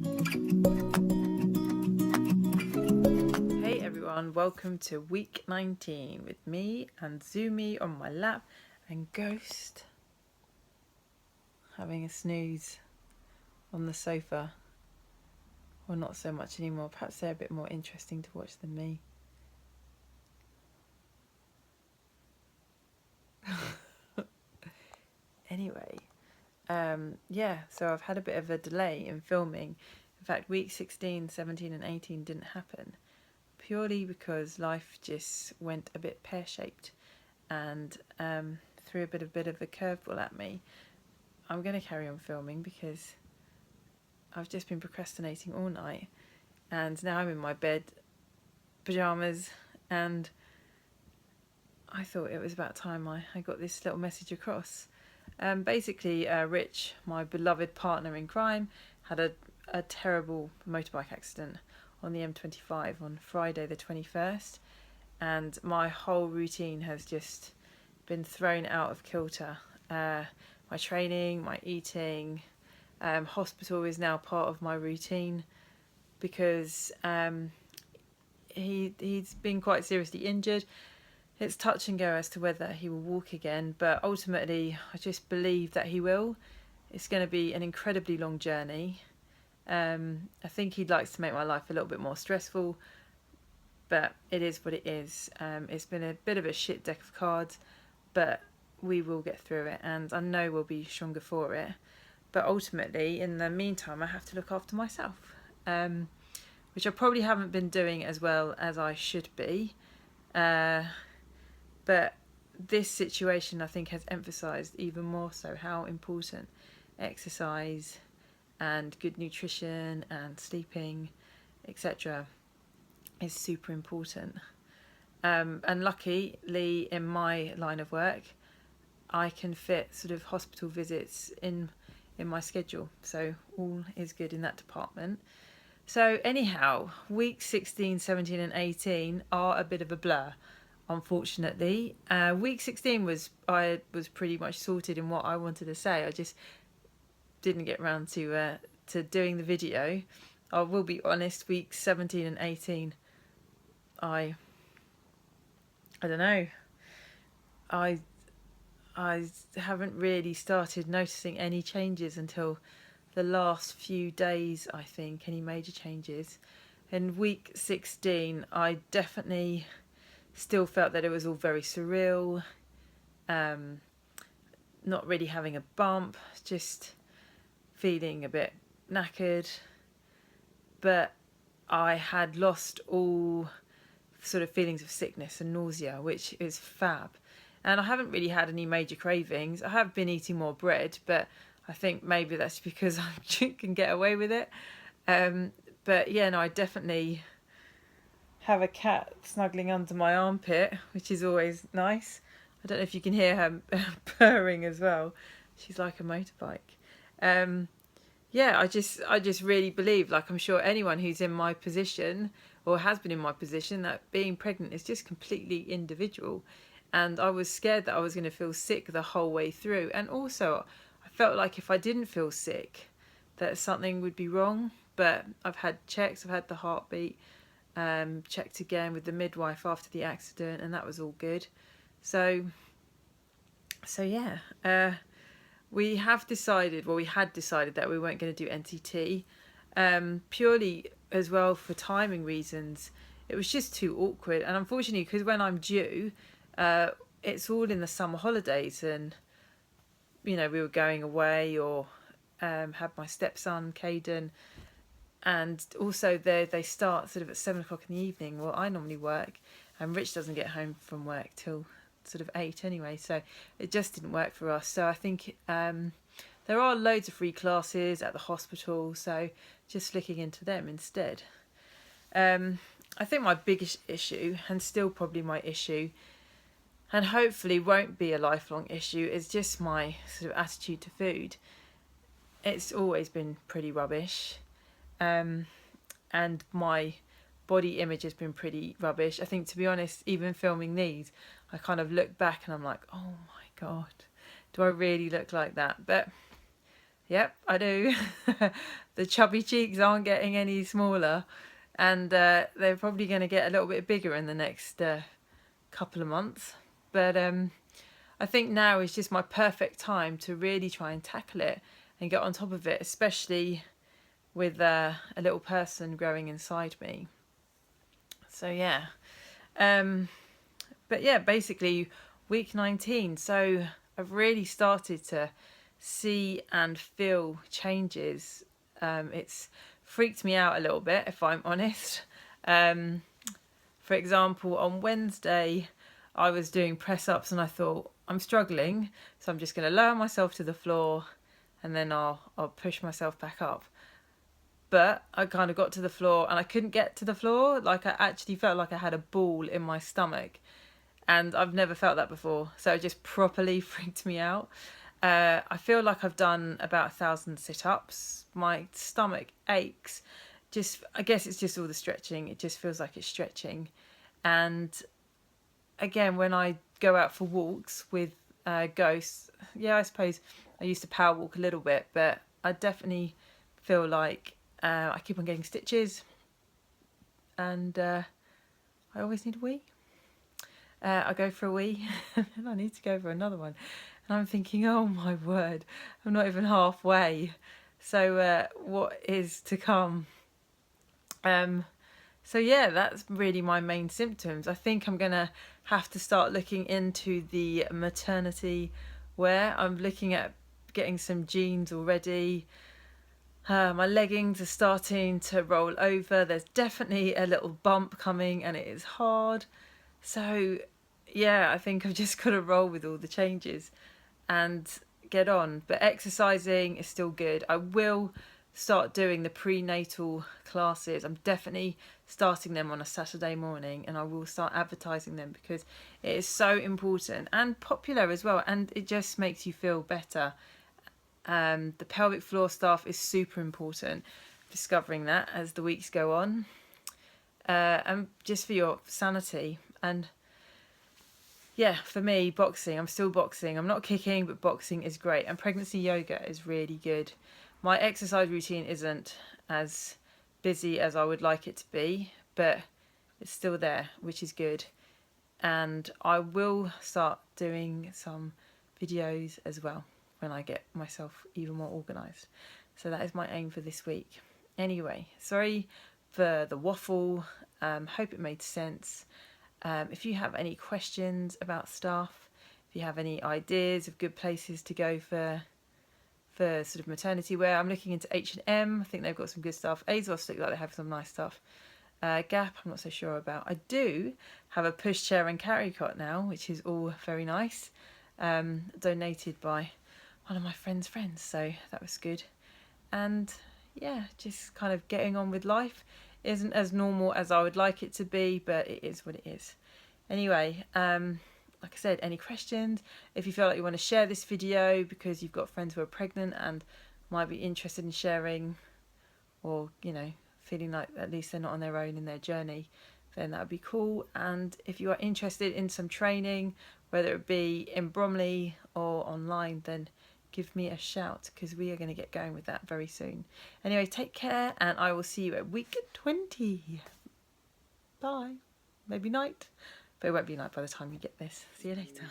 Hey everyone, welcome to week 19 with me and Zumi on my lap and Ghost having a snooze on the sofa. Well, not so much anymore. Perhaps they're a bit more interesting to watch than me. Anyway, so I've had a bit of a delay in filming. In fact, week 16, 17 and 18 didn't happen purely because life just went a bit pear-shaped and threw a bit of a curveball at me. I'm going to carry on filming because I've just been procrastinating all night, and now I'm in my bed, pyjamas, and I thought it was about time I got this little message across. Basically, Rich, my beloved partner in crime, had a terrible motorbike accident on the M25 on Friday the 21st, and my whole routine has just been thrown out of kilter. My training, my eating, hospital is now part of my routine because he's been quite seriously injured. It's touch and go as to whether he will walk again, but ultimately I just believe that he will. It's going to be an incredibly long journey. I think he likes to make my life a little bit more stressful, but it is what it is. It's been a bit of a shit deck of cards, but we will get through it, and I know we'll be stronger for it. But ultimately, in the meantime, I have to look after myself, which I probably haven't been doing as well as I should be. But this situation, I think, has emphasised even more so how important exercise and good nutrition and sleeping, etc., is super important. And luckily, in my line of work, I can fit sort of hospital visits in my schedule, so all is good in that department. So anyhow, week 16, 17 and 18 are a bit of a blur, unfortunately. Week 16 I was pretty much sorted in what I wanted to say. I just didn't get around to doing the video. I will be honest, week 17 and 18, I don't know. I haven't really started noticing any changes until the last few days, I think, any major changes. In week 16, I definitely still felt that it was all very surreal, not really having a bump, just feeling a bit knackered, but I had lost all sort of feelings of sickness and nausea, which is fab. And I haven't really had any major cravings. I have been eating more bread, but I think maybe that's because I can get away with it. But yeah, no, I definitely have a cat snuggling under my armpit, which is always nice. I don't know if you can hear her purring as well. She's like a motorbike. Yeah, I just really believe, like I'm sure anyone who's in my position or has been in my position, that being pregnant is just completely individual. And I was scared that I was going to feel sick the whole way through. And also, I felt like if I didn't feel sick, that something would be wrong. But I've had checks, I've had the heartbeat checked again with the midwife after the accident, and that was all good. So yeah, we had decided that we weren't going to do NTT, purely as well for timing reasons. It was just too awkward, and unfortunately, because when I'm due, it's all in the summer holidays, and we were going away, or had my stepson Caden, and also they start sort of at 7 o'clock in the evening. Well, I normally work, and Rich doesn't get home from work till sort of 8 anyway, so it just didn't work for us. So I think there are loads of free classes at the hospital, so just flicking into them instead. I think my biggest issue, and still probably my issue, and hopefully won't be a lifelong issue, is just my sort of attitude to food. It's always been pretty rubbish, and my body image has been pretty rubbish. I think, to be honest, even filming these, I kind of look back and I'm like, oh my god, do I really look like that? But Yep, I do. The chubby cheeks aren't getting any smaller, and they're probably going to get a little bit bigger in the next couple of months. But I think now is just my perfect time to really try and tackle it and get on top of it, especially with a little person growing inside me. So yeah. But yeah, basically week 19. So I've really started to see and feel changes. It's freaked me out a little bit, if I'm honest. For example, on Wednesday, I was doing press ups and I thought, I'm struggling, so I'm just going to lower myself to the floor and then I'll push myself back up. But I kind of got to the floor and I couldn't get to the floor. Like, I actually felt like I had a ball in my stomach, and I've never felt that before. So it just properly freaked me out. I feel like I've done about 1,000 sit-ups. My stomach aches. I guess it's just all the stretching. It just feels like it's stretching. And again, when I go out for walks with ghosts, yeah, I suppose I used to power walk a little bit, but I definitely feel like I keep on getting stitches, and I always need a wee. I go for a wee and I need to go for another one, and I'm thinking, oh my word, I'm not even halfway. So what is to come? So yeah, that's really my main symptoms. I think I'm gonna have to start looking into the maternity wear. I'm looking at getting some jeans already. My leggings are starting to roll over. There's definitely a little bump coming and it is hard. So yeah, I think I've just got to roll with all the changes and get on. But exercising is still good. I will start doing the prenatal classes. I'm definitely starting them on a Saturday morning, and I will start advertising them because it is so important and popular as well, and it just makes you feel better. The pelvic floor stuff is super important, discovering that as the weeks go on, and just for your sanity. And yeah, for me, boxing, I'm still boxing. I'm not kicking, but boxing is great, and pregnancy yoga is really good. My exercise routine isn't as busy as I would like it to be, but it's still there, which is good. And I will start doing some videos as well when I get myself even more organised. So that is my aim for this week. Anyway, sorry for the waffle. Hope it made sense. If you have any questions about stuff, if you have any ideas of good places to go for sort of maternity wear, I'm looking into H&M. I think they've got some good stuff. ASOS look like they have some nice stuff. Gap, I'm not so sure about. I do have a pushchair and carry cot now, which is all very nice. Donated by one of my friend's friends, so that was good. And yeah, just kind of getting on with life. Isn't as normal as I would like it to be, but it is what it is. Anyway, like I said, any questions? If you feel like you want to share this video because you've got friends who are pregnant and might be interested in sharing, or, you know, feeling like at least they're not on their own in their journey, then that would be cool. And if you are interested in some training, whether it be in Bromley or online, then give me a shout, because we are going to get going with that very soon. Anyway, take care, and I will see you at week 20. Bye. Maybe night, but it won't be night by the time you get this. See you later.